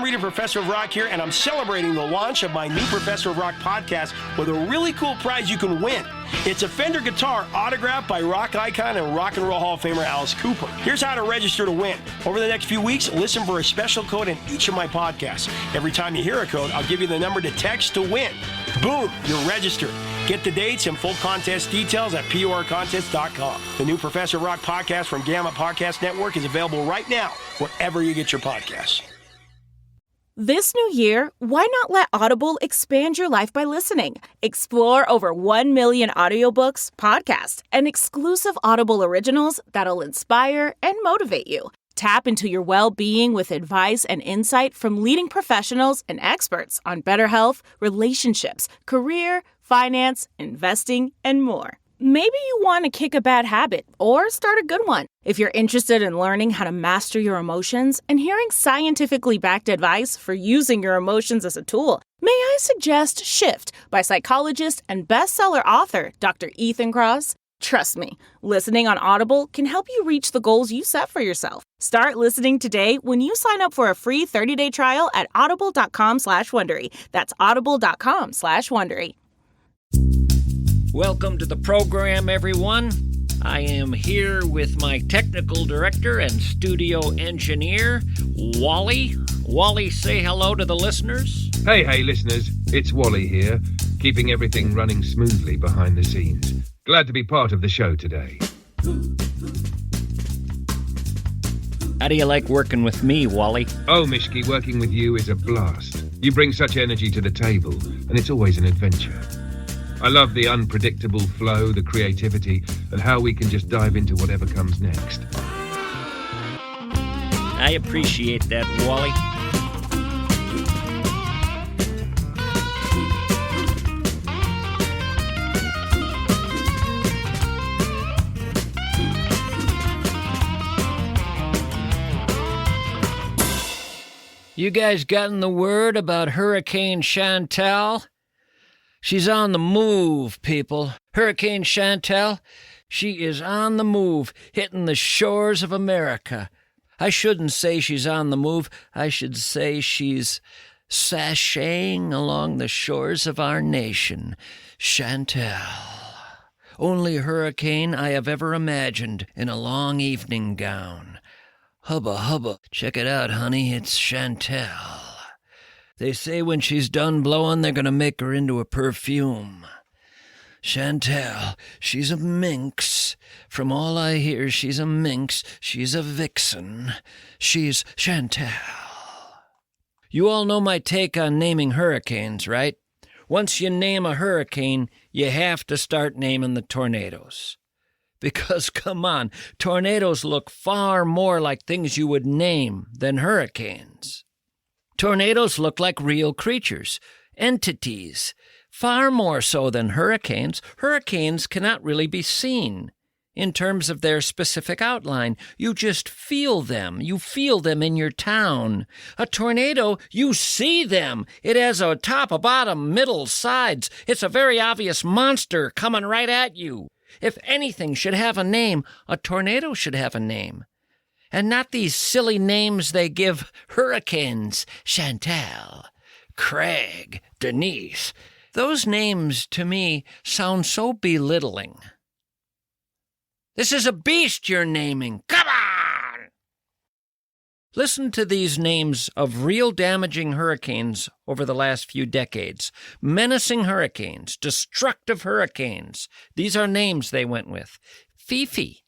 Reader, Professor of Rock here, and I'm celebrating the launch of my new Professor of Rock podcast with a really cool prize you can win. It's a Fender guitar autographed by rock icon and Rock and Roll Hall of Famer Alice Cooper. Here's how to register to win. Over the next few weeks, listen for a special code in each of my podcasts. Every time you hear a code, I'll give you the number to text to win. Boom, you're registered. Get the dates and full contest details at PORcontest.com. The new Professor of Rock podcast from Gamma Podcast Network is available right now, wherever you get your podcasts. This new year, why not let Audible expand your life by listening? Explore over 1 million audiobooks, podcasts, and exclusive Audible originals that'll inspire and motivate you. Tap into your well-being with advice and insight from leading professionals and experts on better health, relationships, career, finance, investing, and more. Maybe you want to kick a bad habit or start a good one. If you're interested in learning how to master your emotions and hearing scientifically backed advice for using your emotions as a tool, may I suggest Shift by psychologist and bestseller author Dr. Ethan Kross? Trust me, listening on Audible can help you reach the goals you set for yourself. Start listening today when you sign up for a free 30-day trial at audible.com/Wondery. That's audible.com/Wondery. Welcome to the program, everyone. I am here with my technical director and studio engineer, Wally. Wally, say hello to the listeners. Hey, listeners. It's Wally here, keeping everything running smoothly behind the scenes. Glad to be part of the show today. How do you like working with me, Wally? Oh, Mischke, working with you is a blast. You bring such energy to the table, and it's always an adventure. I love the unpredictable flow, the creativity, and how we can just dive into whatever comes next. I appreciate that, Wally. You guys gotten the word about Hurricane Chantal? She's on the move, people. Hurricane Chantal, she is on the move, hitting the shores of America. I shouldn't say she's on the move. I should say she's sashaying along the shores of our nation. Chantal. Only hurricane I have ever imagined in a long evening gown. Hubba, hubba. Check it out, honey. It's Chantal. They say when she's done blowing, they're going to make her into a perfume. Chantal, she's a minx. From all I hear, she's a minx. She's a vixen. She's Chantal. You all know my take on naming hurricanes, right? Once you name a hurricane, you have to start naming the tornadoes. Because, come on, tornadoes look far more like things you would name than hurricanes. Tornadoes look like real creatures, entities, far more so than hurricanes. Hurricanes cannot really be seen in terms of their specific outline. You just feel them. You feel them in your town. A tornado, you see them. It has a top, a bottom, middle, sides. It's a very obvious monster coming right at you. If anything should have a name, a tornado should have a name. And not these silly names they give hurricanes. Chantal, Craig, Denise. Those names, to me, sound so belittling. This is a beast you're naming. Come on! Listen to these names of real damaging hurricanes over the last few decades. Menacing hurricanes, destructive hurricanes. These are names they went with. Fifi,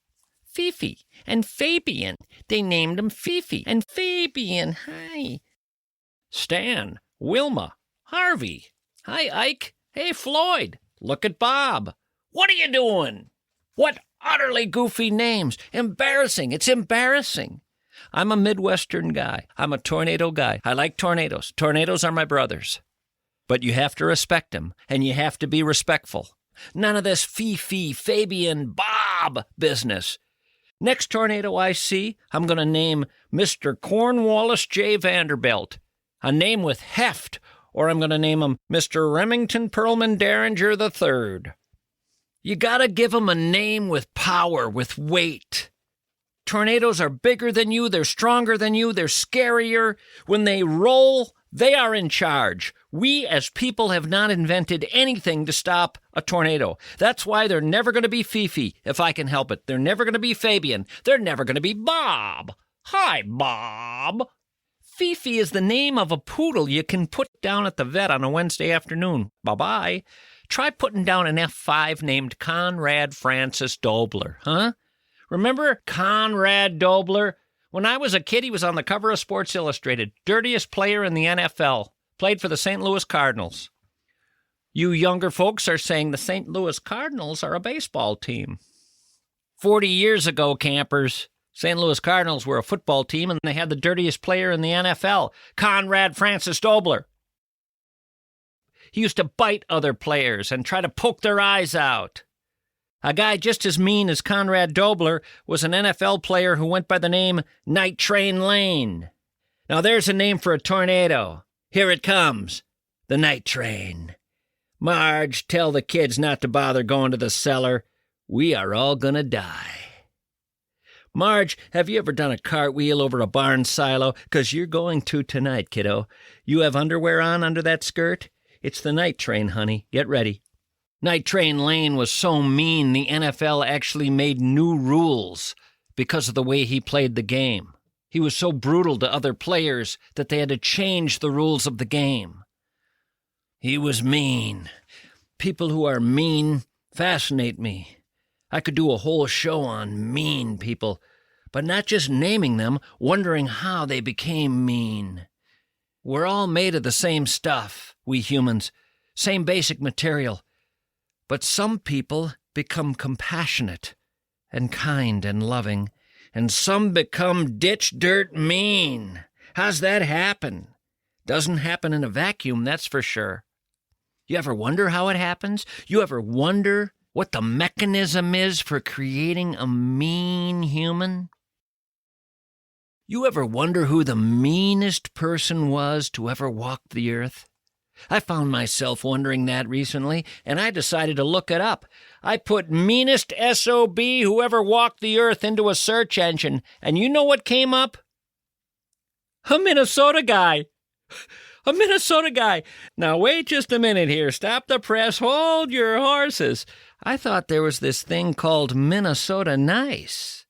and Fabian. They named him Fifi and Fabian. Hi. Stan, Wilma, Harvey. Hi, Ike. Hey, Floyd. Look at Bob. What are you doing? What utterly goofy names. Embarrassing. It's embarrassing. I'm a Midwestern guy. I'm a tornado guy. I like tornadoes. Tornadoes are my brothers. But you have to respect them, and you have to be respectful. None of this Fifi, Fabian, Bob business. Next tornado I see, I'm going to name Mr. Cornwallis J. Vanderbilt. A name with heft, or I'm going to name him Mr. Remington Perlman Derringer III. You got to give him a name with power, with weight. Tornadoes are bigger than you, they're stronger than you, they're scarier. When they roll, they are in charge. We as people have not invented anything to stop a tornado. That's why they're never going to be Fifi, if I can help it. They're never going to be Fabian. They're never going to be Bob. Hi, Bob. Fifi is the name of a poodle you can put down at the vet on a Wednesday afternoon. Bye-bye. Try putting down an F5 named Conrad Francis Dobler, huh? Remember Conrad Dobler? When I was a kid, he was on the cover of Sports Illustrated. Dirtiest player in the NFL. Played for the St. Louis Cardinals. You younger folks are saying the St. Louis Cardinals are a baseball team. 40 years ago, campers, St. Louis Cardinals were a football team, and they had the dirtiest player in the NFL, Conrad Francis Dobler. He used to bite other players and try to poke their eyes out. A guy just as mean as Conrad Dobler was an NFL player who went by the name Night Train Lane. Now there's a name for a tornado. Here it comes, the Night Train. Marge, tell the kids not to bother going to the cellar. We are all gonna die. Marge, have you ever done a cartwheel over a barn silo? 'Cause you're going to tonight, kiddo. You have underwear on under that skirt? It's the Night Train, honey. Get ready. Night Train Lane was so mean the NFL actually made new rules because of the way he played the game. He was so brutal to other players that they had to change the rules of the game. He was mean. People who are mean fascinate me. I could do a whole show on mean people, but not just naming them, wondering how they became mean. We're all made of the same stuff, we humans, same basic material. But some people become compassionate and kind and loving, and some become ditch dirt mean. How's that happen? Doesn't happen in a vacuum, that's for sure. You ever wonder how it happens? You ever wonder what the mechanism is for creating a mean human? You ever wonder who the meanest person was to ever walk the earth? I found myself wondering that recently, and I decided to look it up. I put meanest SOB who ever walked the earth into a search engine, and you know what came up? A Minnesota guy. A Minnesota guy. Now wait just a minute here. Stop the press. Hold your horses. I thought there was this thing called Minnesota Nice.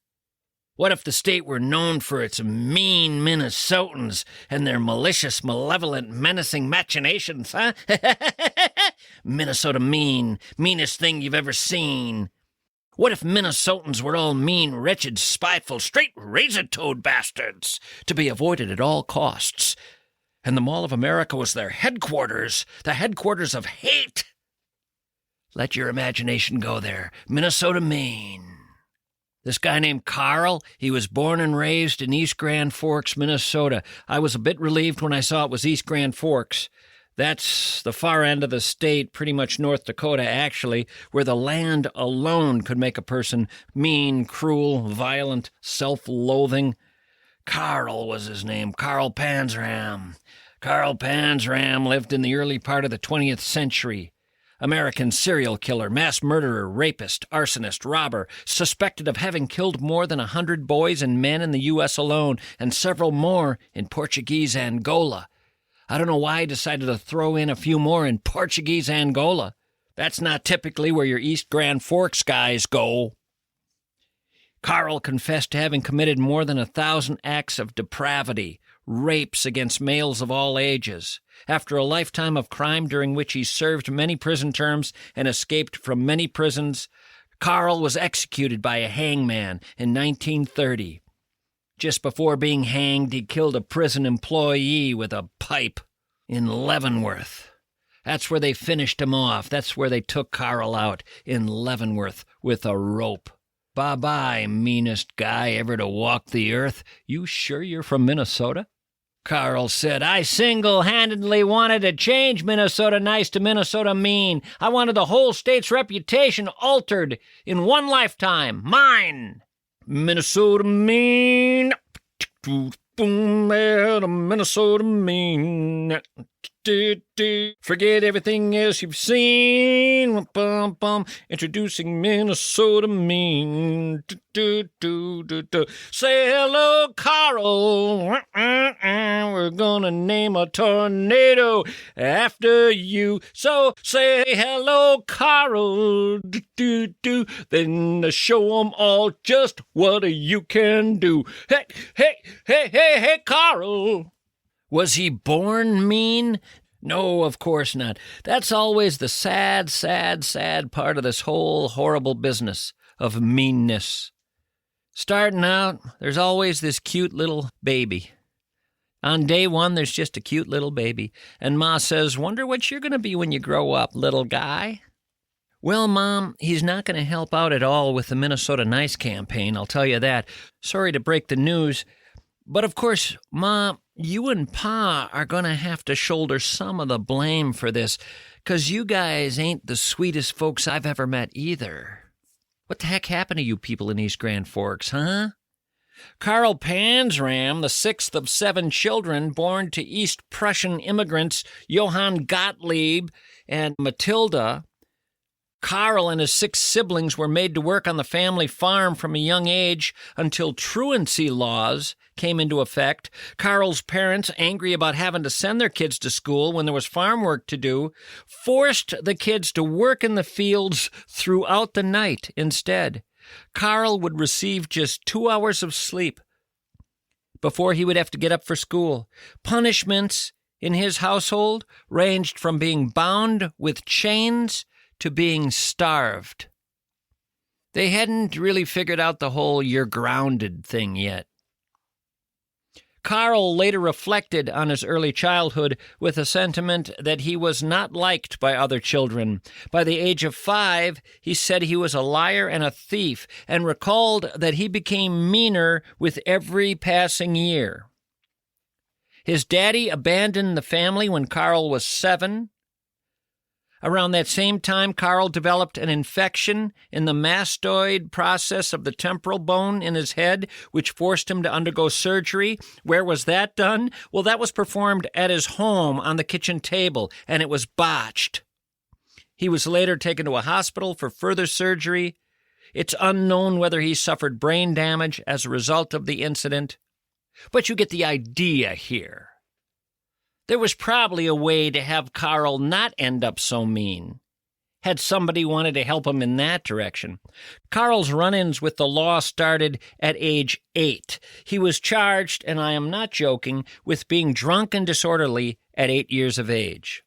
What if the state were known for its mean Minnesotans and their malicious, malevolent, menacing machinations, huh? Minnesota mean, meanest thing you've ever seen. What if Minnesotans were all mean, wretched, spiteful, straight razor-toed bastards to be avoided at all costs? And the Mall of America was their headquarters, the headquarters of hate. Let your imagination go there. Minnesota, Maine. This guy named Carl, he was born and raised in East Grand Forks, Minnesota. I was a bit relieved when I saw it was East Grand Forks. That's the far end of the state, pretty much North Dakota, actually, where the land alone could make a person mean, cruel, violent, self-loathing. Carl was his name, Carl Panzram. Carl Panzram lived in the early part of the 20th century. American serial killer, mass murderer, rapist, arsonist, robber, suspected of having killed more than 100 boys and men in the U.S. alone, and several more in Portuguese Angola. I don't know why I decided to throw in a few more in Portuguese Angola. That's not typically where your East Grand Forks guys go. Carl confessed to having committed more than 1,000 acts of depravity, rapes against males of all ages. After a lifetime of crime during which he served many prison terms and escaped from many prisons, Carl was executed by a hangman in 1930. Just before being hanged, he killed a prison employee with a pipe in Leavenworth. That's where they finished him off. That's where they took Carl out, in Leavenworth, with a rope. Bye-bye, meanest guy ever to walk the earth. You sure you're from Minnesota? Carl said, I single-handedly wanted to change Minnesota nice to Minnesota mean. I wanted the whole state's reputation altered in one lifetime. Mine! Minnesota mean. Minnesota mean. Forget everything else you've seen. Bum, bum. Introducing Minnesota Mean. Say hello, Carl. We're gonna name a tornado after you. So say hello, Carl. Then show 'em all just what you can do. Hey, Carl. Was he born mean? No, of course not. That's always the sad part of this whole horrible business of meanness. Starting out, there's always this cute little baby. On day one, there's just a cute little baby. And Ma says, "Wonder what you're going to be when you grow up, little guy?" Well, Mom, he's not going to help out at all with the Minnesota Nice campaign, I'll tell you that. Sorry to break the news. But of course, Ma, you and Pa are going to have to shoulder some of the blame for this, 'cause you guys ain't the sweetest folks I've ever met either. What the heck happened to you people in East Grand Forks, huh? Karl Panzram, the sixth of 7 children born to East Prussian immigrants Johann Gottlieb and Matilda. Karl and his 6 siblings were made to work on the family farm from a young age until truancy laws came into effect. Karl's parents, angry about having to send their kids to school when there was farm work to do, forced the kids to work in the fields throughout the night instead. Karl would receive just 2 hours of sleep before he would have to get up for school. Punishments in his household ranged from being bound with chains to being starved. They hadn't really figured out the whole "you're grounded" thing yet. Karl later reflected on his early childhood with a sentiment that he was not liked by other children. By the age of 5, he said he was a liar and a thief, and recalled that he became meaner with every passing year. His daddy abandoned the family when Karl was 7. Around that same time, Karl developed an infection in the mastoid process of the temporal bone in his head, which forced him to undergo surgery. Where was that done? Well, that was performed at his home on the kitchen table, and it was botched. He was later taken to a hospital for further surgery. It's unknown whether he suffered brain damage as a result of the incident, but you get the idea here. There was probably a way to have Karl not end up so mean, had somebody wanted to help him in that direction. Karl's run-ins with the law started at age 8. He was charged, and I am not joking, with being drunk and disorderly at 8 years of age.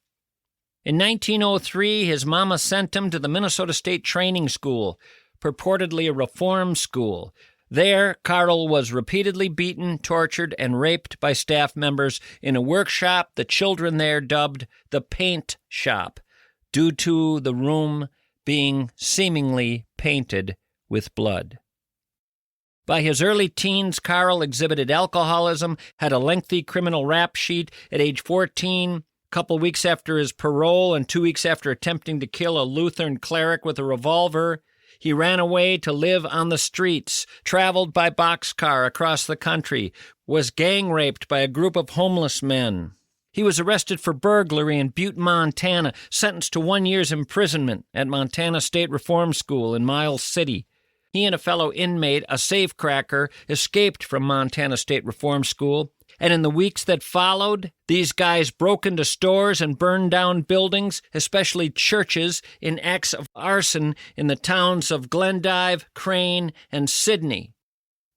In 1903, his mama sent him to the Minnesota State Training School, purportedly a reform school. There, Karl was repeatedly beaten, tortured, and raped by staff members in a workshop the children there dubbed the paint shop, due to the room being seemingly painted with blood. By his early teens, Karl exhibited alcoholism, had a lengthy criminal rap sheet. At age 14, a couple weeks after his parole and 2 weeks after attempting to kill a Lutheran cleric with a revolver, he ran away to live on the streets, traveled by boxcar across the country, was gang-raped by a group of homeless men. He was arrested for burglary in Butte, Montana, sentenced to 1 year's imprisonment at Montana State Reform School in Miles City. He and a fellow inmate, a safecracker, escaped from Montana State Reform School, and in the weeks that followed, these guys broke into stores and burned down buildings, especially churches, in acts of arson in the towns of Glendive, Crane, and Sidney.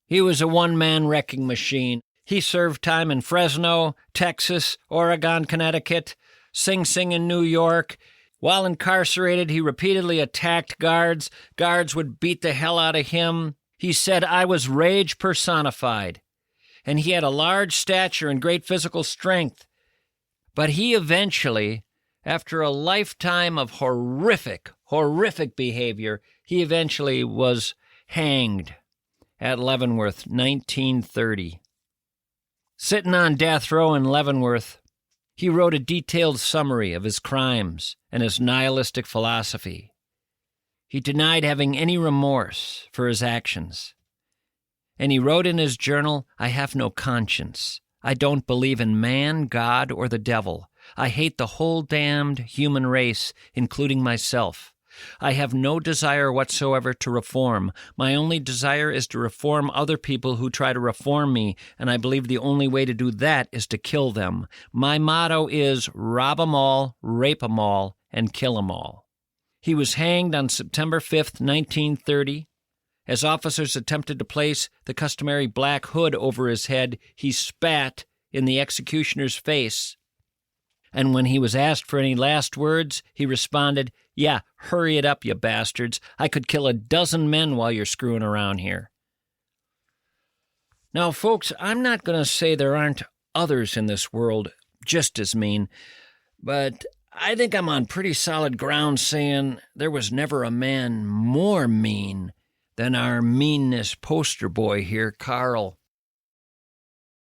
He was a one-man wrecking machine. He served time in Fresno, Texas, Oregon, Connecticut, Sing Sing in New York. While incarcerated, he repeatedly attacked guards. Guards would beat the hell out of him. He said, "I was rage personified." And he had a large stature and great physical strength. But he eventually, after a lifetime of horrific behavior, he eventually was hanged at Leavenworth, 1930. Sitting on death row in Leavenworth, he wrote a detailed summary of his crimes and his nihilistic philosophy. He denied having any remorse for his actions. And he wrote in his journal, "I have no conscience. I don't believe in man, God, or the devil. I hate the whole damned human race, including myself. I have no desire whatsoever to reform. My only desire is to reform other people who try to reform me, and I believe the only way to do that is to kill them. My motto is rob 'em all, rape 'em all, and kill 'em all. He was hanged on September 5th, 1930. As officers attempted to place the customary black hood over his head, he spat in the executioner's face. And when he was asked for any last words, he responded, "Yeah, hurry it up, you bastards. I could kill a dozen men while you're screwing around here." Now, folks, I'm not going to say there aren't others in this world just as mean, but I think I'm on pretty solid ground saying there was never a man more mean than our meanness poster boy here, Carl.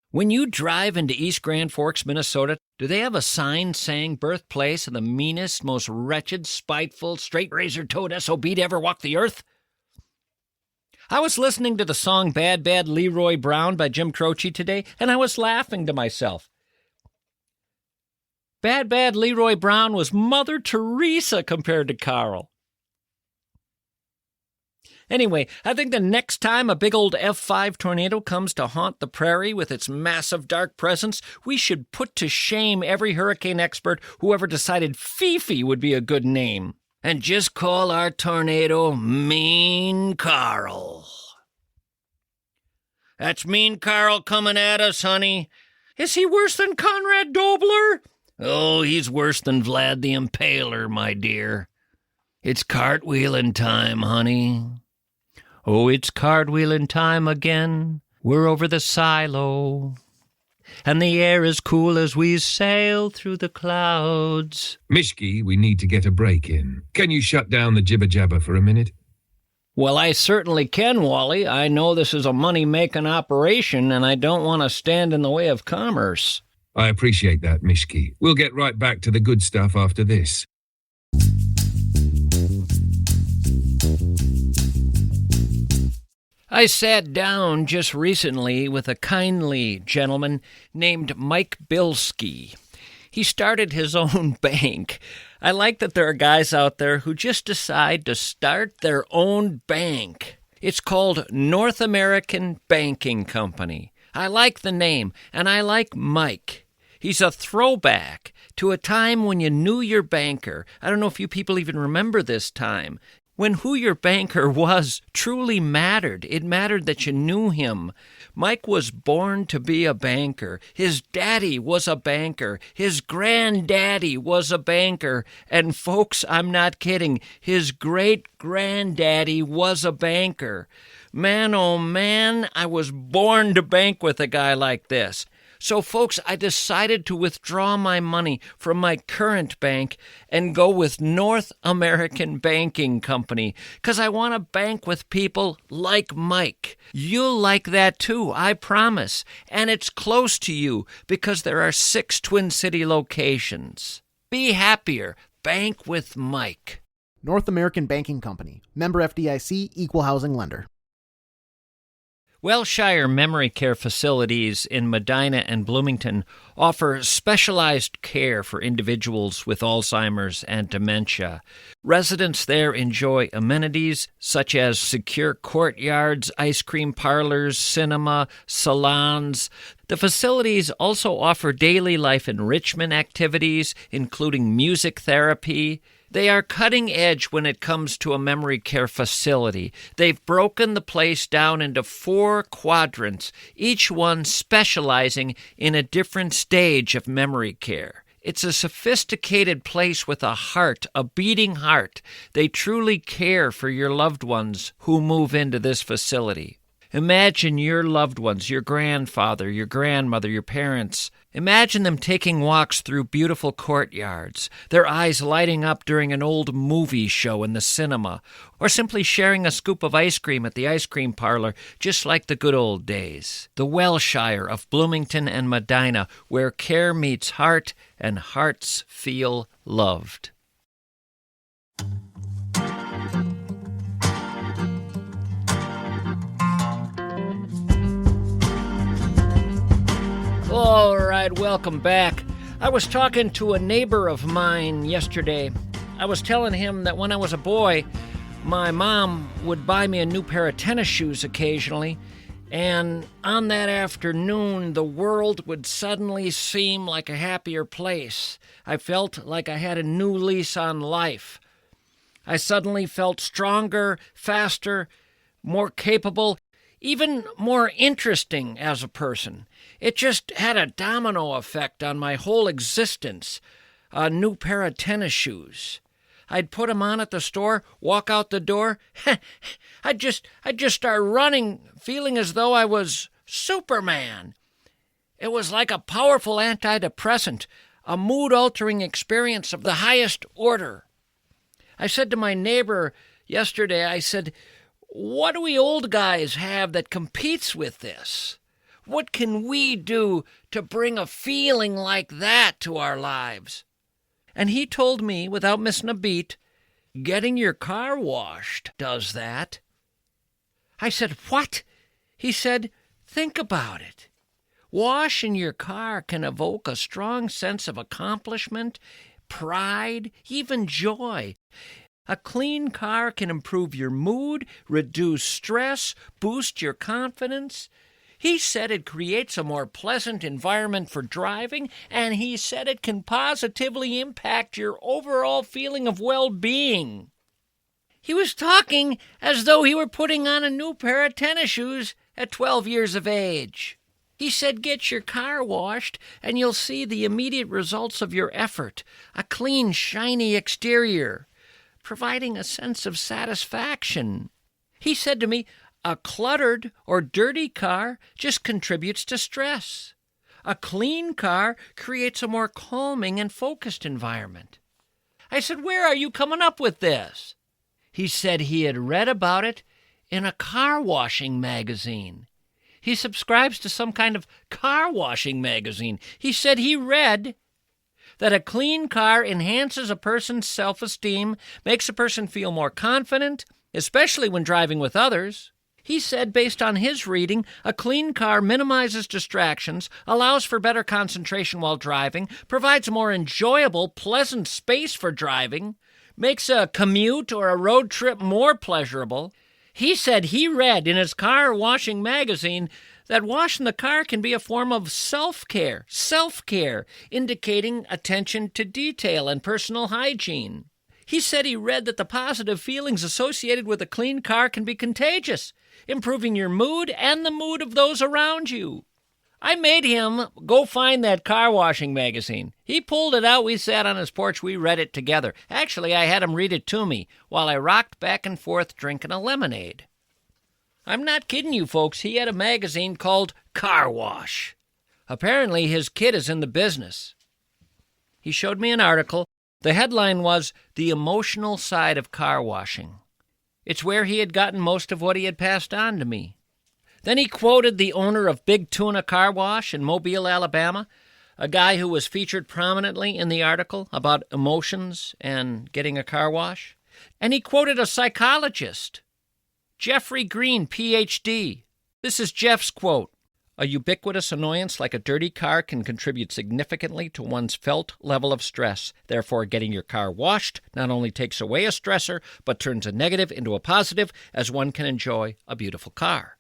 When you drive into East Grand Forks, Minnesota, do they have a sign saying birthplace of the meanest, most wretched, spiteful, straight-razor-toed SOB to ever walk the earth? I was listening to the song Bad Bad Leroy Brown by Jim Croce today, and I was laughing to myself. Bad Bad Leroy Brown was Mother Teresa compared to Carl. Anyway, I think the next time a big old F5 tornado comes to haunt the prairie with its massive dark presence, we should put to shame every hurricane expert who ever decided Fifi would be a good name. And just call our tornado Mean Carl. That's Mean Carl coming at us, honey. Is he worse than Conrad Dobler? Oh, he's worse than Vlad the Impaler, my dear. It's cartwheeling time, honey. Oh, it's cartwheeling time again. We're over the silo, and the air is cool as we sail through the clouds. Mischke, we need to get a break in. Can you shut down the jibber-jabber for a minute? Well, I certainly can, Wally. I know this is a money-making operation, and I don't want to stand in the way of commerce. I appreciate that, Mischke. We'll get right back to the good stuff after this. I sat down just recently with a kindly gentleman named Mike Bilski. He started his own bank. I like that there are guys out there who just decide to start their own bank. It's called North American Banking Company. I like the name, and I like Mike. He's a throwback to a time when you knew your banker. I don't know if you people even remember this time, when who your banker was truly mattered. It mattered that you knew him. Mike was born to be a banker. His daddy was a banker. His granddaddy was a banker. And folks, I'm not kidding, his great-granddaddy was a banker. Man, oh man, I was born to bank with a guy like this. So, folks, I decided to withdraw my money from my current bank and go with North American Banking Company because I want to bank with people like Mike. You'll like that too, I promise. And it's close to you because there are 6 Twin City locations. Be happier. Bank with Mike. North American Banking Company. Member FDIC, Equal Housing Lender. Wellshire Memory Care facilities in Medina and Bloomington offer specialized care for individuals with Alzheimer's and dementia. Residents there enjoy amenities such as secure courtyards, ice cream parlors, cinema, salons. The facilities also offer daily life enrichment activities, including music therapy. They are cutting edge when it comes to a memory care facility. They've broken the place down into 4 quadrants, each one specializing in a different stage of memory care. It's a sophisticated place with a heart, a beating heart. They truly care for your loved ones who move into this facility. Imagine your loved ones, your grandfather, your grandmother, your parents. Imagine them taking walks through beautiful courtyards, their eyes lighting up during an old movie show in the cinema, or simply sharing a scoop of ice cream at the ice cream parlor, just like the good old days. The Wellshire of Bloomington and Medina, where care meets heart and hearts feel loved. All right, welcome back. I was talking to a neighbor of mine yesterday. I was telling him that when I was a boy, my mom would buy me a new pair of tennis shoes occasionally, and on that afternoon, the world would suddenly seem like a happier place. I felt like I had a new lease on life. I suddenly felt stronger, faster, more capable, even more interesting as a person. It just had a domino effect on my whole existence. A new pair of tennis shoes. I'd put them on at the store, walk out the door. I'd just start running, feeling as though I was Superman. It was like a powerful anti-depressant, a mood-altering experience of the highest order. I said to my neighbor yesterday, I said, what do we old guys have that competes with this? What can we do to bring a feeling like that to our lives? And he told me, without missing a beat, getting your car washed does that. I said, what? He said, think about it. Washing your car can evoke a strong sense of accomplishment, pride, even joy. A clean car can improve your mood, reduce stress, boost your confidence. He said it creates a more pleasant environment for driving, and he said it can positively impact your overall feeling of well-being. He was talking as though he were putting on a new pair of tennis shoes at 12 years of age. He said, get your car washed, and you'll see the immediate results of your effort. A clean, shiny exterior, providing a sense of satisfaction. He said to me, a cluttered or dirty car just contributes to stress. A clean car creates a more calming and focused environment. I said, where are you coming up with this? He said he had read about it in a car washing magazine. He subscribes to some kind of car washing magazine. He said he read that a clean car enhances a person's self-esteem, makes a person feel more confident, especially when driving with others. He said, based on his reading, a clean car minimizes distractions, allows for better concentration while driving, provides a more enjoyable, pleasant space for driving, makes a commute or a road trip more pleasurable. He said he read in his car washing magazine that washing the car can be a form of self-care, indicating attention to detail and personal hygiene. He said he read that the positive feelings associated with a clean car can be contagious, improving your mood and the mood of those around you. I made him go find that car washing magazine. He pulled it out. We sat on his porch. We read it together. Actually, I had him read it to me while I rocked back and forth drinking a lemonade. I'm not kidding you, folks. He had a magazine called Car Wash. Apparently, his kid is in the business. He showed me an article. The headline was, The Emotional Side of Car Washing. It's where he had gotten most of what he had passed on to me. Then he quoted the owner of Big Tuna Car Wash in Mobile, Alabama, a guy who was featured prominently in the article about emotions and getting a car wash. And he quoted a psychologist, Jeffrey Green, Ph.D. This is Jeff's quote. A ubiquitous annoyance like a dirty car can contribute significantly to one's felt level of stress. Therefore, getting your car washed not only takes away a stressor, but turns a negative into a positive as one can enjoy a beautiful car.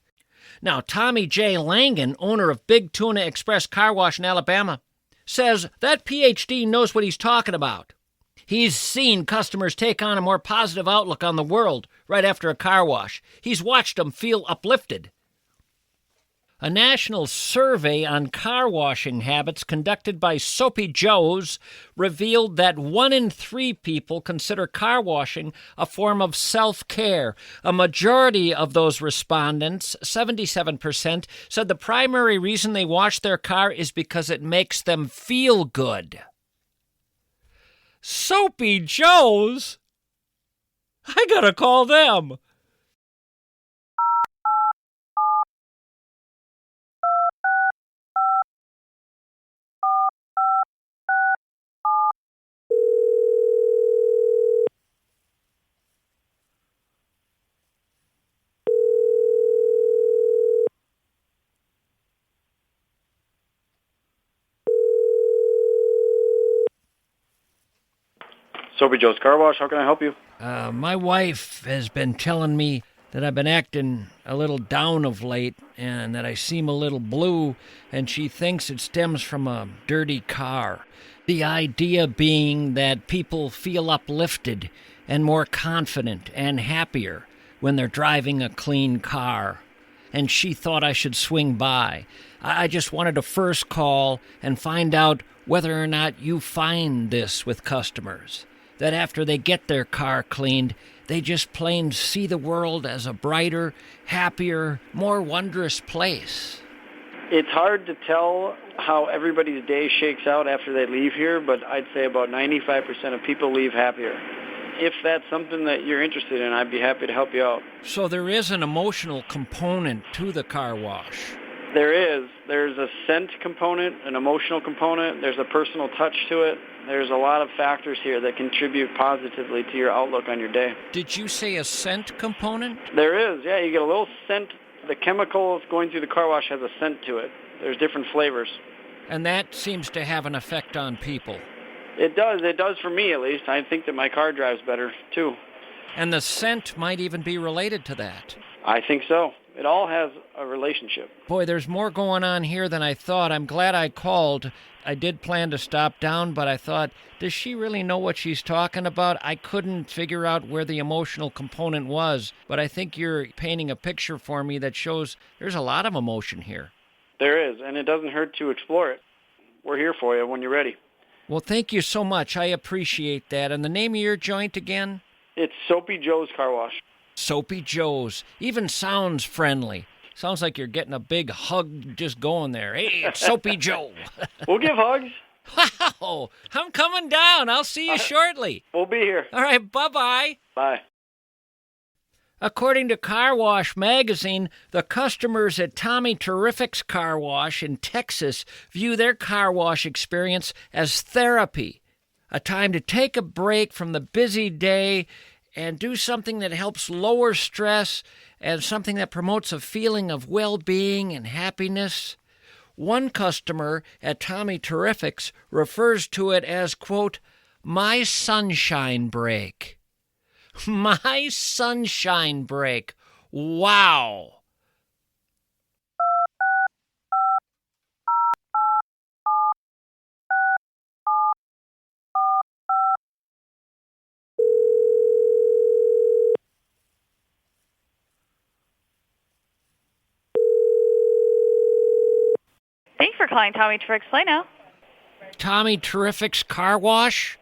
Now, Tommy J. Langan, owner of Big Tuna Express Car Wash in Alabama, says that Ph.D. knows what he's talking about. He's seen customers take on a more positive outlook on the world right after a car wash. He's watched them feel uplifted. A national survey on car washing habits conducted by Soapy Joe's revealed that 1 in 3 people consider car washing a form of self-care. A majority of those respondents, 77%, said the primary reason they wash their car is because it makes them feel good. Soapy Joe's? I gotta call them. Soapy Joe's Car Wash, how can I help you? My wife has been telling me that I've been acting a little down of late and that I seem a little blue, and she thinks it stems from a dirty car. The idea being that people feel uplifted and more confident and happier when they're driving a clean car. And she thought I should swing by. I just wanted to first call and find out whether or not you find this with customers. That after they get their car cleaned, they just plain see the world as a brighter, happier, more wondrous place. It's hard to tell how everybody's day shakes out after they leave here, but I'd say about 95% of people leave happier. If that's something that you're interested in, I'd be happy to help you out. So there is an emotional component to the car wash. There is. There's a scent component, an emotional component. There's a personal touch to it. There's a lot of factors here that contribute positively to your outlook on your day. Did you say a scent component? There is, yeah. You get a little scent. The chemical going through the car wash has a scent to it. There's different flavors. And that seems to have an effect on people. It does. It does for me, at least. I think that my car drives better, too. And the scent might even be related to that. I think so. It all has a relationship. Boy, there's more going on here than I thought. I'm glad I called. I did plan to stop down, but I thought, does she really know what she's talking about? I couldn't figure out where the emotional component was, but I think you're painting a picture for me that shows there's a lot of emotion here. There is, and it doesn't hurt to explore it. We're here for you when you're ready. Well, thank you so much. I appreciate that. And the name of your joint again? It's Soapy Joe's Car Wash. Soapy Joe's. Even sounds friendly. Sounds like you're getting a big hug just going there. Hey, it's Soapy Joe. We'll give hugs. Wow, I'm coming down. I'll see you shortly. We'll be here. All right, bye-bye. Bye. According to Car Wash Magazine, the customers at Tommy Terrific's Car Wash in Texas view their car wash experience as therapy, a time to take a break from the busy day and do something that helps lower stress and something that promotes a feeling of well-being and happiness. One customer at Tommy Terrific's refers to it as, quote, my sunshine break. My sunshine break. Wow. Thanks for calling Tommy Terrific's Plano. Tommy Terrific's Car Wash?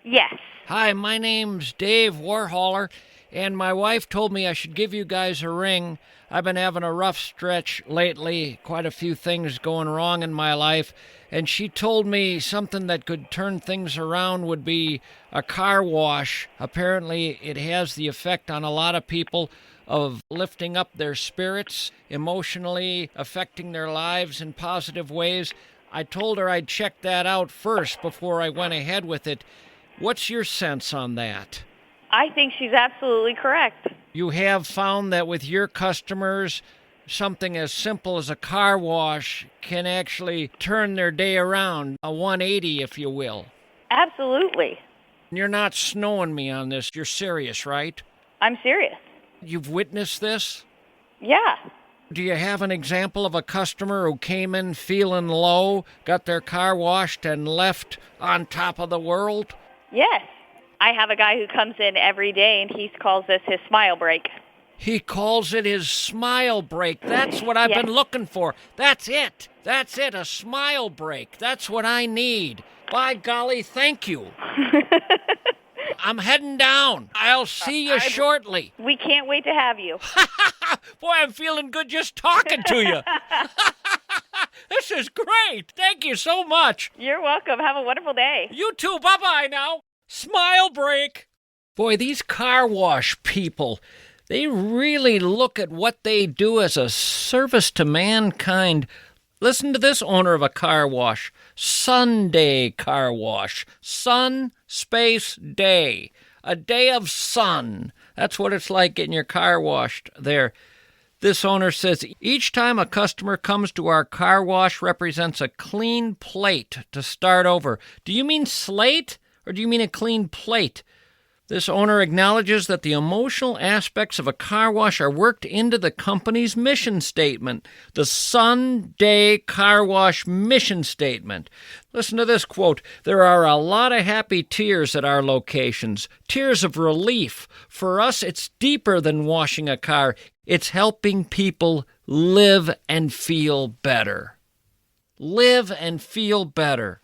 Yes. Hi, my name's Dave Warholer, and my wife told me I should give you guys a ring. I've been having a rough stretch lately, quite a few things going wrong in my life, and she told me something that could turn things around would be a car wash. Apparently, it has the effect on a lot of people of lifting up their spirits, emotionally affecting their lives in positive ways. I told her I'd check that out first before I went ahead with it. What's your sense on that? I think she's absolutely correct. You have found that with your customers, something as simple as a car wash can actually turn their day around, a 180, if you will. Absolutely. You're not snowing me on this. You're serious, right? I'm serious. You've witnessed this? Yeah. Do you have an example of a customer who came in feeling low, got their car washed, and left on top of the world? Yes. I have a guy who comes in every day, and he calls this his smile break. He calls it his smile break. That's what I've been looking for. That's it. That's it, a smile break. That's what I need. By golly, thank you. I'm heading down. I'll see you shortly. We can't wait to have you. Boy, I'm feeling good just talking to you. This is great. Thank you so much. You're welcome. Have a wonderful day. You too. Bye-bye now. Smile break. Boy, these car wash people, they really look at what they do as a service to mankind. Listen to this owner of a car wash. Sunday Car Wash. Sun, space, day. A day of sun. That's what it's like getting your car washed there. This owner says, each time a customer comes to our car wash represents a clean plate to start over. Do you mean slate? Or do you mean a clean plate? This owner acknowledges that the emotional aspects of a car wash are worked into the company's mission statement, the Sunday Car Wash mission statement. Listen to this quote, "There are a lot of happy tears at our locations, tears of relief. For us, it's deeper than washing a car. It's helping people live and feel better." Live and feel better.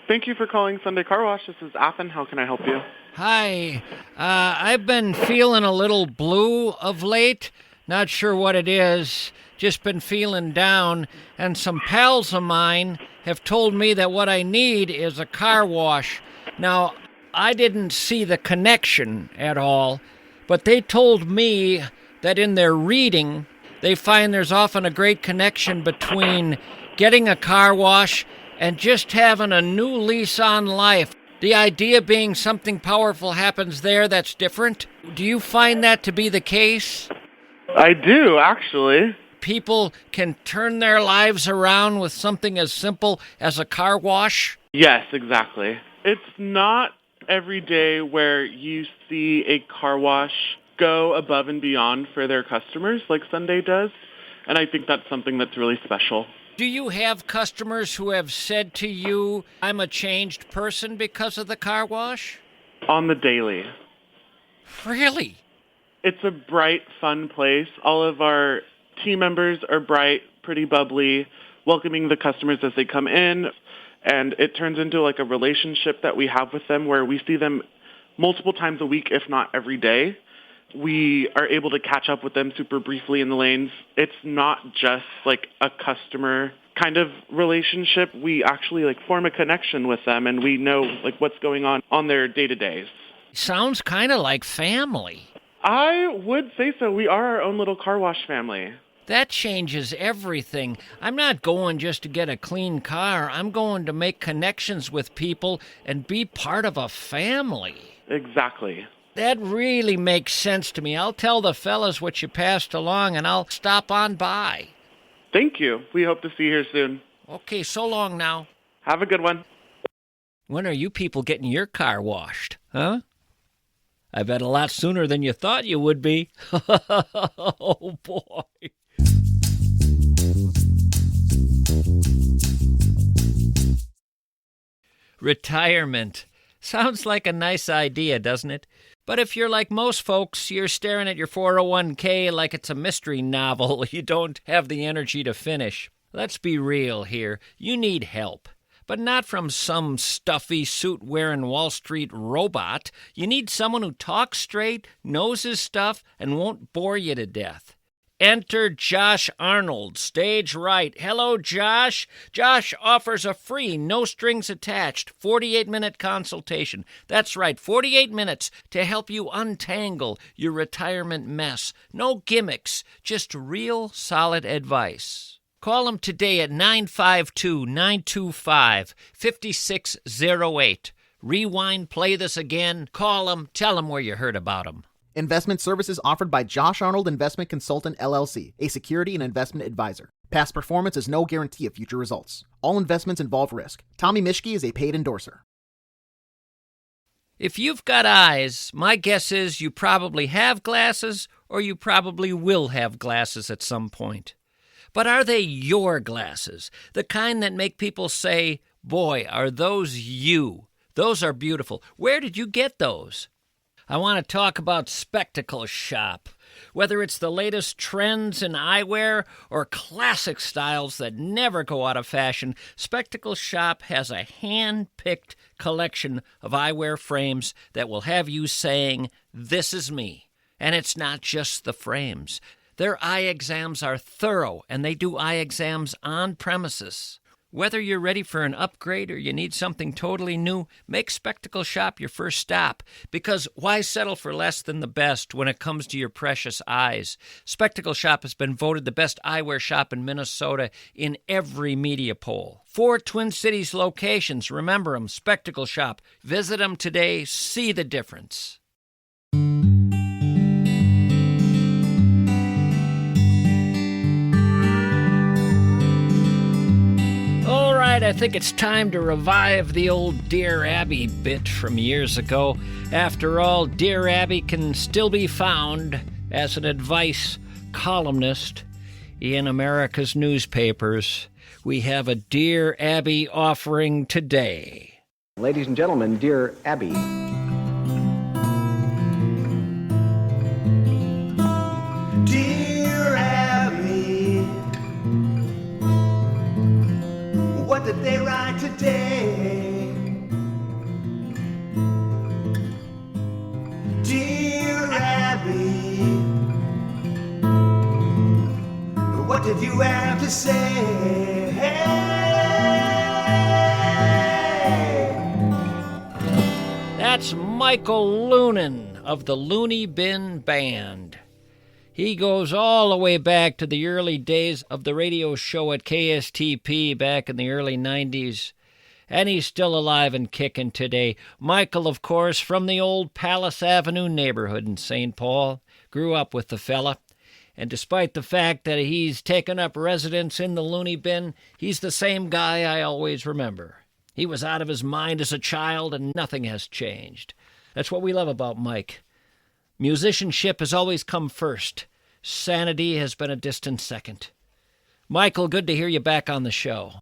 Thank you for calling Sunday Car Wash. This is Athen. How can I help you? Hi. I've been feeling a little blue of late. Not sure what it is. Just been feeling down. And some pals of mine have told me that what I need is a car wash. Now, I didn't see the connection at all, but they told me that in their reading, they find there's often a great connection between getting a car wash and just having a new lease on life. The idea being something powerful happens there that's different. Do you find that to be the case? I do, actually. People can turn their lives around with something as simple as a car wash? Yes, exactly. It's not every day where you see a car wash go above and beyond for their customers like Sunday does, and I think that's something that's really special. Do you have customers who have said to you, "I'm a changed person because of the car wash"? On the daily. Really? It's a bright, fun place. All of our team members are bright, pretty bubbly, welcoming the customers as they come in, and it turns into like a relationship that we have with them where we see them multiple times a week, if not every day. We are able to catch up with them super briefly in the lanes. It's not just like a customer kind of relationship. We actually like form a connection with them, and we know like what's going on their day-to-days. Sounds kind of like family. I would say so. We are our own little car wash family. That changes everything. I'm not going just to get a clean car. I'm going to make connections with people and be part of a family. Exactly. That really makes sense to me. I'll tell the fellas what you passed along, and I'll stop on by. Thank you. We hope to see you here soon. Okay, so long now. Have a good one. When are you people getting your car washed, huh? I bet a lot sooner than you thought you would be. Oh, boy. Retirement. Sounds like a nice idea, doesn't it? But if you're like most folks, you're staring at your 401k like it's a mystery novel you don't have the energy to finish. Let's be real here. You need help. But not from some stuffy, suit-wearing Wall Street robot. You need someone who talks straight, knows his stuff, and won't bore you to death. Enter Josh Arnold, stage right. Hello, Josh. Josh offers a free, no-strings-attached, 48-minute consultation. That's right, 48 minutes to help you untangle your retirement mess. No gimmicks, just real solid advice. Call him today at 952-925-5608. Rewind, play this again. Call him, tell him where you heard about him. Investment services offered by Josh Arnold Investment Consultant, LLC, a security and investment advisor. Past performance is no guarantee of future results. All investments involve risk. Tommy Mischke is a paid endorser. If you've got eyes, my guess is you probably have glasses or you probably will have glasses at some point. But are they your glasses? The kind that make people say, "Boy, are those you? Those are beautiful. Where did you get those?" I want to talk about Spectacle Shop. Whether it's the latest trends in eyewear or classic styles that never go out of fashion, Spectacle Shop has a hand-picked collection of eyewear frames that will have you saying, "This is me." And it's not just the frames. Their eye exams are thorough, and they do eye exams on premises. Whether you're ready for an upgrade or you need something totally new, make Spectacle Shop your first stop, because why settle for less than the best when it comes to your precious eyes? Spectacle Shop has been voted the best eyewear shop in Minnesota in every media poll. 4 Twin Cities locations. Remember them, Spectacle Shop. Visit them today. See the difference. I think it's time to revive the old Dear Abby bit from years ago. After all, Dear Abby can still be found as an advice columnist in America's newspapers. We have a Dear Abby offering today. Ladies and gentlemen, Dear Abby. Dear Abby, what did they write today? Dear Abby, what did you have to say? That's Michael Loonan of the Looney Bin Band. He goes all the way back to the early days of the radio show at KSTP back in the early 90s. And he's still alive and kicking today. Michael, of course, from the old Palace Avenue neighborhood in St. Paul. Grew up with the fella. And despite the fact that he's taken up residence in the loony bin, he's the same guy I always remember. He was out of his mind as a child, and nothing has changed. That's what we love about Mike. Musicianship has always come first. Sanity has been a distant second. Michael, good to hear you back on the show.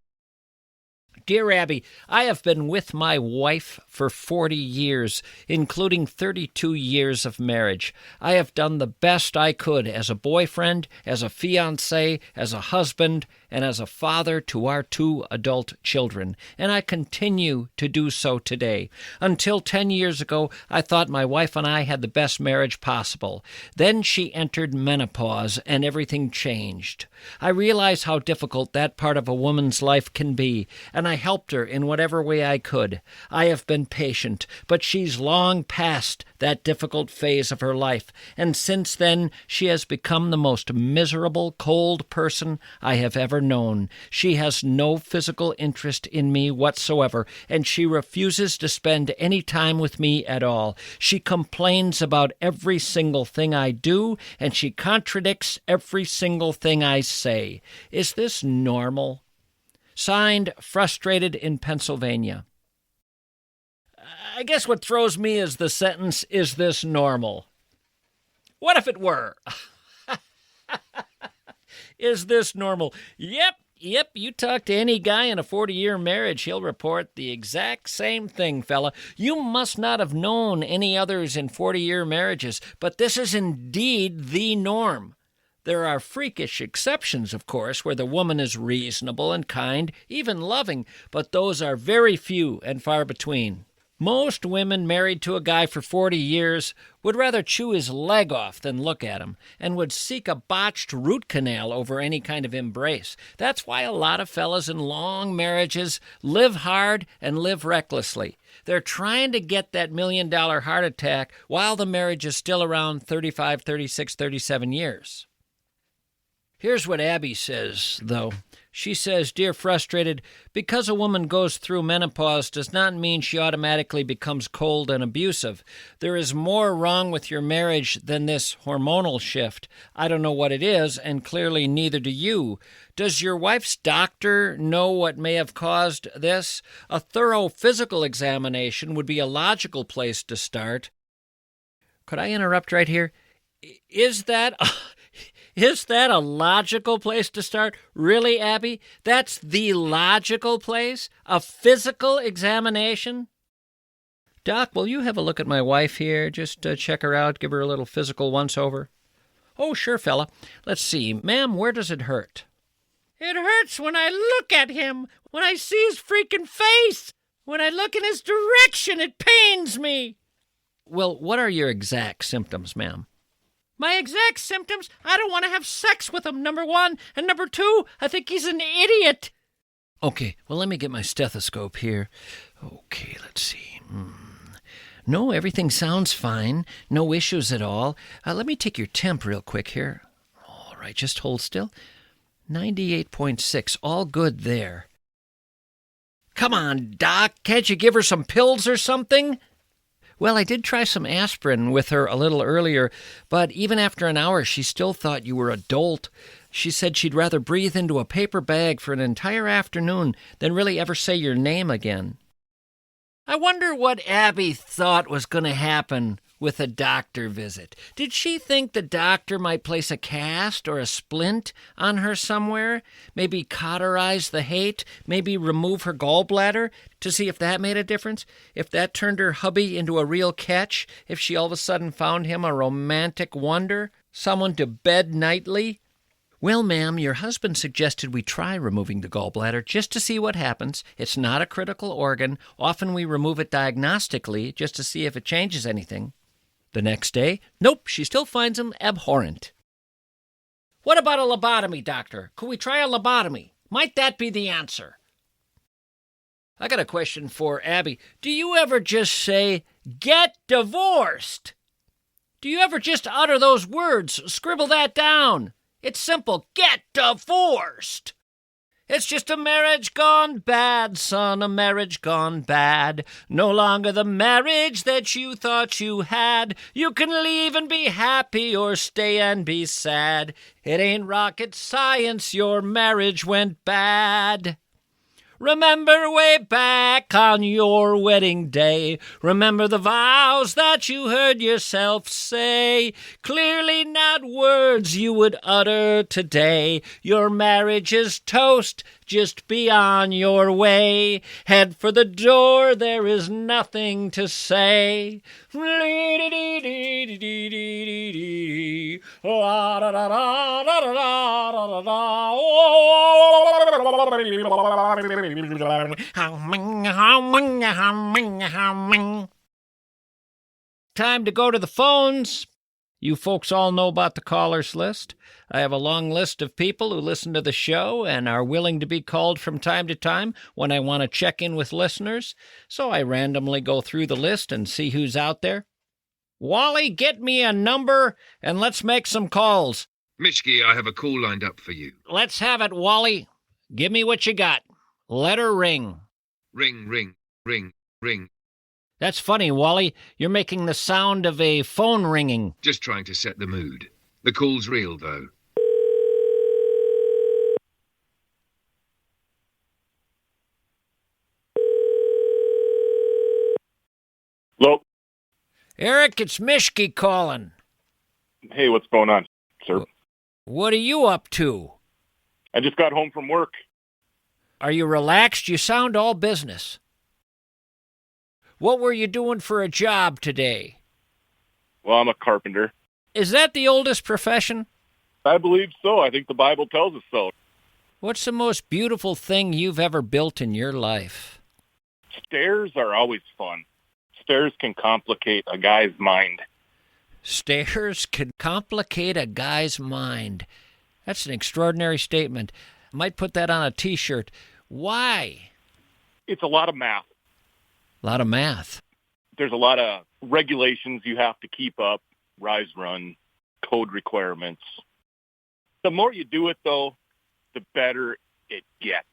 Dear Abby, I have been with my wife for 40 years, including 32 years of marriage. I have done the best I could as a boyfriend, as a fiancé, as a husband, and as a father to our 2 adult children, and I continue to do so today. Until 10 years ago, I thought my wife and I had the best marriage possible. Then she entered menopause, and everything changed. I realize how difficult that part of a woman's life can be, and I helped her in whatever way I could. I have been patient, but she's long past that difficult phase of her life, and since then she has become the most miserable, cold person I have ever known. She has no physical interest in me whatsoever, and she refuses to spend any time with me at all. She complains about every single thing I do, and she contradicts every single thing I say. Is this normal? Signed, Frustrated in Pennsylvania. I guess what throws me is the sentence, is this normal? What if it were? Is this normal? Yep, you talk to any guy in a 40-year marriage, he'll report the exact same thing, fella. You must not have known any others in 40-year marriages, but this is indeed the norm. There are freakish exceptions, of course, where the woman is reasonable and kind, even loving, but those are very few and far between. Most women married to a guy for 40 years would rather chew his leg off than look at him, and would seek a botched root canal over any kind of embrace. That's why a lot of fellas in long marriages live hard and live recklessly. They're trying to get that $1 million heart attack while the marriage is still around 35, 36, 37 years. Here's what Abby says, though. She says, Dear Frustrated, because a woman goes through menopause does not mean she automatically becomes cold and abusive. There is more wrong with your marriage than this hormonal shift. I don't know what it is, and clearly neither do you. Does your wife's doctor know what may have caused this? A thorough physical examination would be a logical place to start. Could I interrupt right here? Is that a logical place to start? Really, Abby? That's the logical place? A physical examination? Doc, will you have a look at my wife here? Just check her out, give her a little physical once-over. Oh, sure, fella. Let's see. Ma'am, where does it hurt? It hurts when I look at him, when I see his freaking face. When I look in his direction, it pains me. Well, what are your exact symptoms, ma'am? My exact symptoms? I don't want to have sex with him, number one. And number two, I think he's an idiot. Okay, well, let me get my stethoscope here. Okay, let's see. No, everything sounds fine. No issues at all. Let me take your temp real quick here. All right, just hold still. 98.6, all good there. Come on, Doc, can't you give her some pills or something? Well, I did try some aspirin with her a little earlier, but even after an hour, she still thought you were a dolt. She said she'd rather breathe into a paper bag for an entire afternoon than really ever say your name again. I wonder what Abby thought was going to happen with a doctor visit. Did she think the doctor might place a cast or a splint on her somewhere? Maybe cauterize the hate? Maybe remove her gallbladder to see if that made a difference? If that turned her hubby into a real catch? If she all of a sudden found him a romantic wonder? Someone to bed nightly? Well, ma'am, your husband suggested we try removing the gallbladder just to see what happens. It's not a critical organ. Often we remove it diagnostically just to see if it changes anything. The next day, nope, she still finds him abhorrent. What about a lobotomy, doctor? Could we try a lobotomy? Might that be the answer? I got a question for Abby. Do you ever just say, get divorced? Do you ever just utter those words? Scribble that down. It's simple. Get divorced. It's just a marriage gone bad, son, a marriage gone bad. No longer the marriage that you thought you had. You can leave and be happy or stay and be sad. It ain't rocket science, your marriage went bad. Remember way back on your wedding day. Remember the vows that you heard yourself say. Clearly not words you would utter today. Your marriage is toast. Just be on your way. Head for the door, there is nothing to say. Time to go to the phones. You folks all know about the callers list. I have a long list of people who listen to the show and are willing to be called from time to time when I want to check in with listeners. So I randomly go through the list and see who's out there. Wally, get me a number and let's make some calls. Mischke, I have a call lined up for you. Let's have it, Wally. Give me what you got. Let her ring. Ring, ring, ring, ring. That's funny, Wally. You're making the sound of a phone ringing. Just trying to set the mood. The call's real, though. Hello? Eric, it's Mischke calling. Hey, what's going on, sir? What are you up to? I just got home from work. Are you relaxed? You sound all business. What were you doing for a job today? Well, I'm a carpenter. Is that the oldest profession? I believe so. I think the Bible tells us so. What's the most beautiful thing you've ever built in your life? Stairs are always fun. Stairs can complicate a guy's mind. Stairs can complicate a guy's mind. That's an extraordinary statement. I might put that on a T-shirt. Why? It's a lot of math. A lot of math. There's a lot of regulations you have to keep up, rise, run, code requirements. The more you do it, though, the better it gets.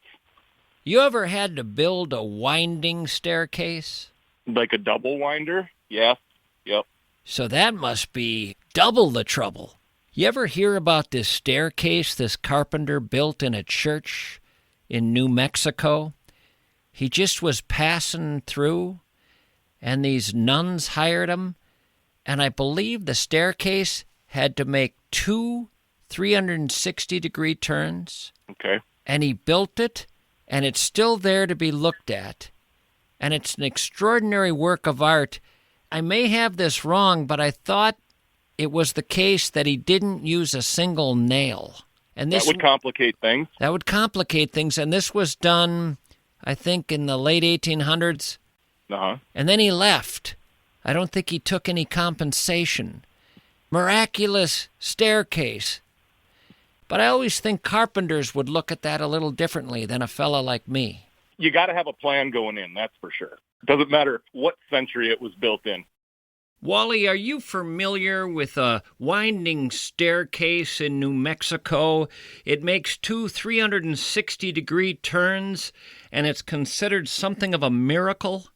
You ever had to build a winding staircase? Like a double winder? Yes. Yep. So that must be double the trouble. You ever hear about this staircase this carpenter built in a church in New Mexico? He just was passing through, and these nuns hired him, and I believe the staircase had to make 2 360-degree turns. Okay. And he built it, and it's still there to be looked at. And it's an extraordinary work of art. I may have this wrong, but I thought it was the case that he didn't use a single nail. And this that would complicate things. That would complicate things, and this was done, I think, in the late 1800s. Uh-huh. And then he left. I don't think he took any compensation. Miraculous staircase. But I always think carpenters would look at that a little differently than a fella like me. You got to have a plan going in, that's for sure. Doesn't matter what century it was built in. Wally, are you familiar with a winding staircase in New Mexico? It makes 2 360-degree turns, and it's considered something of a miracle?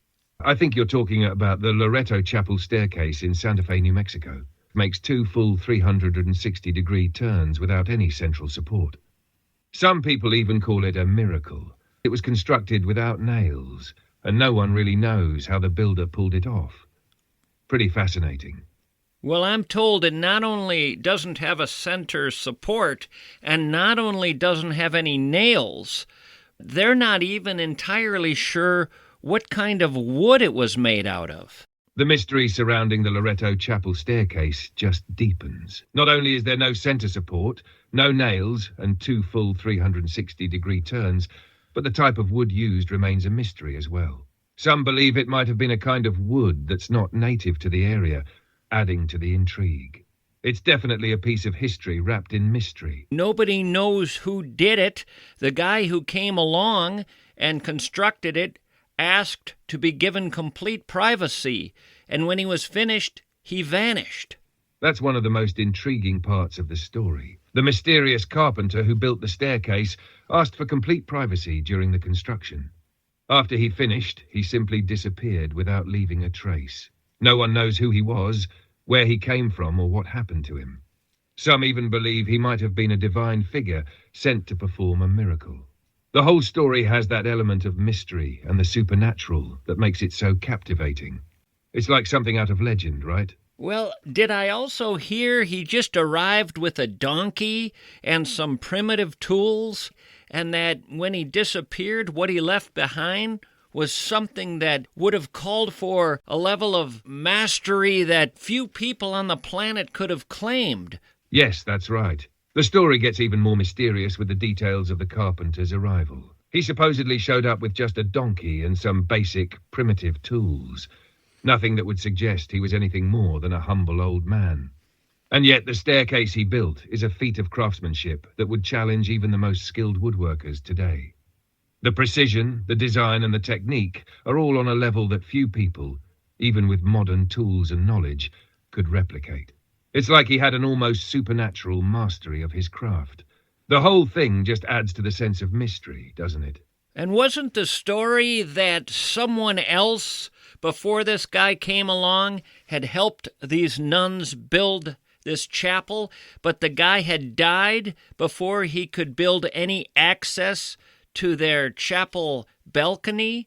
I think you're talking about the Loreto Chapel staircase in Santa Fe, New Mexico. makes 2 full 360-degree turns without any central support. Some people even call it a miracle. It was constructed without nails, and no one really knows how the builder pulled it off. Pretty fascinating. Well, I'm told it not only doesn't have a center support, and not only doesn't have any nails, they're not even entirely sure what kind of wood it was made out of. The mystery surrounding the Loreto Chapel staircase just deepens. Not only is there no center support, no nails, and 2 full 360-degree turns, but the type of wood used remains a mystery as well. Some believe it might have been a kind of wood that's not native to the area, adding to the intrigue. It's definitely a piece of history wrapped in mystery. Nobody knows who did it. The guy who came along and constructed it asked to be given complete privacy, and when he was finished, he vanished. That's one of the most intriguing parts of the story. The mysterious carpenter who built the staircase asked for complete privacy during the construction. After he finished, he simply disappeared without leaving a trace. No one knows who he was, where he came from, or what happened to him. Some even believe he might have been a divine figure sent to perform a miracle. The whole story has that element of mystery and the supernatural that makes it so captivating. It's like something out of legend, right? Well, did I also hear he just arrived with a donkey and some primitive tools, and that when he disappeared, what he left behind was something that would have called for a level of mastery that few people on the planet could have claimed? Yes, that's right. The story gets even more mysterious with the details of the carpenter's arrival. He supposedly showed up with just a donkey and some basic, primitive tools. Nothing that would suggest he was anything more than a humble old man. And yet the staircase he built is a feat of craftsmanship that would challenge even the most skilled woodworkers today. The precision, the design, and the technique are all on a level that few people, even with modern tools and knowledge, could replicate. It's like he had an almost supernatural mastery of his craft. The whole thing just adds to the sense of mystery, doesn't it? And wasn't the story that someone else, before this guy came along, had helped these nuns build this chapel, but the guy had died before he could build any access to their chapel balcony?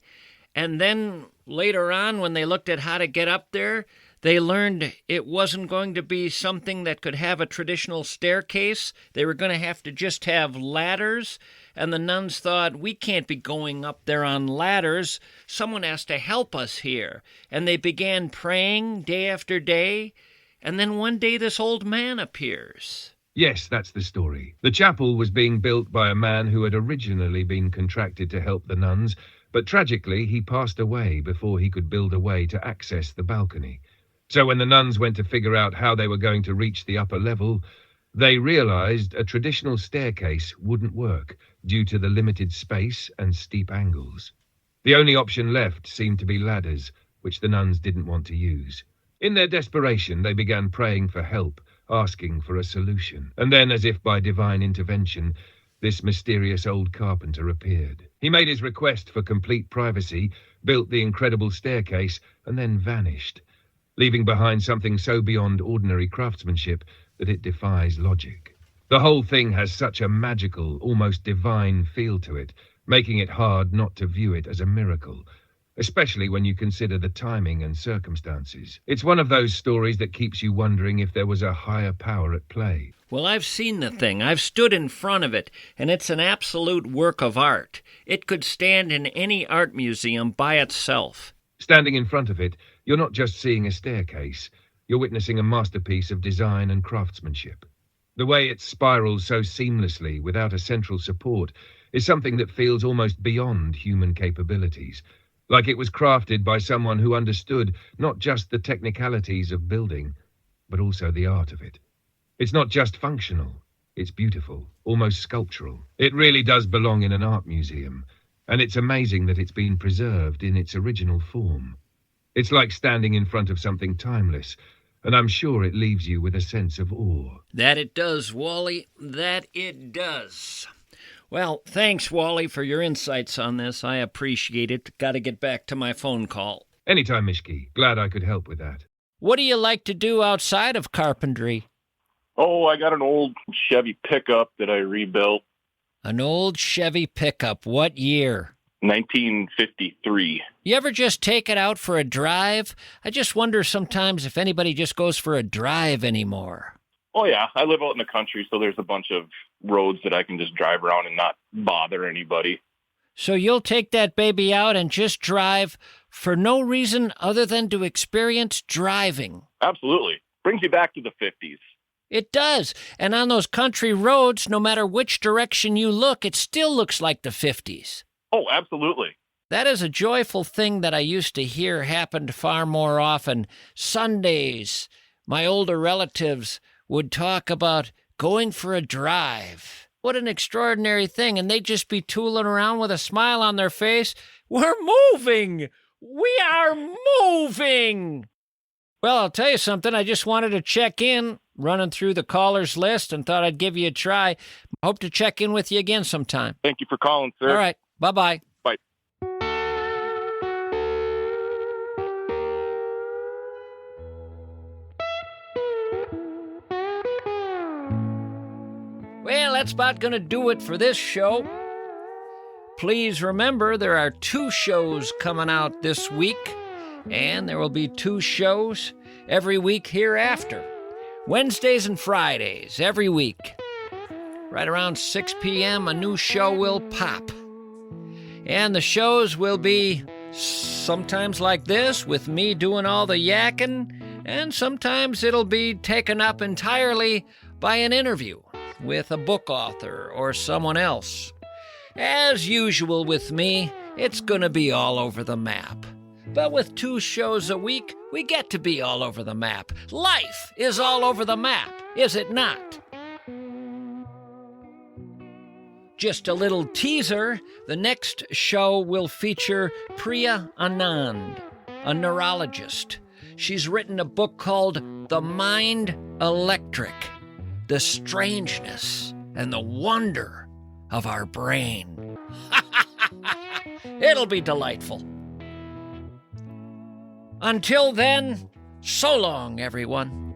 And then later on, when they looked at how to get up there, they learned it wasn't going to be something that could have a traditional staircase. They were going to have to just have ladders. And the nuns thought, we can't be going up there on ladders. Someone has to help us here. And they began praying day after day. And then one day this old man appears. Yes, that's the story. The chapel was being built by a man who had originally been contracted to help the nuns, but tragically he passed away before he could build a way to access the balcony. So when the nuns went to figure out how they were going to reach the upper level, they realized a traditional staircase wouldn't work due to the limited space and steep angles. The only option left seemed to be ladders, which the nuns didn't want to use. In their desperation, they began praying for help, asking for a solution. And then, as if by divine intervention, this mysterious old carpenter appeared. He made his request for complete privacy, built the incredible staircase, and then vanished, leaving behind something so beyond ordinary craftsmanship that it defies logic. The whole thing has such a magical, almost divine feel to it, making it hard not to view it as a miracle, especially when you consider the timing and circumstances. It's one of those stories that keeps you wondering if there was a higher power at play. Well, I've seen the thing. I've stood in front of it, and it's an absolute work of art. It could stand in any art museum by itself. Standing in front of it, you're not just seeing a staircase. You're witnessing a masterpiece of design and craftsmanship. The way it spirals so seamlessly without a central support is something that feels almost beyond human capabilities, like it was crafted by someone who understood not just the technicalities of building, but also the art of it. It's not just functional, it's beautiful, almost sculptural. It really does belong in an art museum, and it's amazing that it's been preserved in its original form. It's like standing in front of something timeless, and I'm sure it leaves you with a sense of awe. That it does, Wally. That it does. Well, thanks, Wally, for your insights on this. I appreciate it. Got to get back to my phone call. Anytime, Mischke. Glad I could help with that. What do you like to do outside of carpentry? Oh, I got an old Chevy pickup that I rebuilt. An old Chevy pickup. What year? 1953. You ever just take it out for a drive? I just wonder sometimes if anybody just goes for a drive anymore. Oh, yeah. I live out in the country, so there's a bunch of roads that I can just drive around and not bother anybody. So you'll take that baby out and just drive for no reason other than to experience driving? Absolutely. Brings you back to the 50s. It does. And on those country roads, no matter which direction you look, it still looks like the 50s. Oh, absolutely. That is a joyful thing that I used to hear happened far more often. Sundays, my older relatives would talk about going for a drive. What an extraordinary thing. And they'd just be tooling around with a smile on their face. We're moving! We are moving! Well, I'll tell you something. I just wanted to check in, running through the callers list, and thought I'd give you a try. Hope to check in with you again sometime. Thank you for calling, sir. All right. Bye-bye. Bye. Well, that's about going to do it for this show. Please remember there are 2 shows coming out this week, and there will be 2 shows every week hereafter. Wednesdays and Fridays, every week. Right around 6 p.m., a new show will pop. And the shows will be sometimes like this, with me doing all the yakking, and sometimes it'll be taken up entirely by an interview with a book author or someone else. As usual with me, it's gonna be all over the map. But with 2 shows a week, we get to be all over the map. Life is all over the map, is it not? Just a little teaser, the next show will feature Priya Anand, a neurologist. She's written a book called The Mind Electric, The Strangeness and the Wonder of Our Brain. It'll be delightful. Until then, so long, everyone.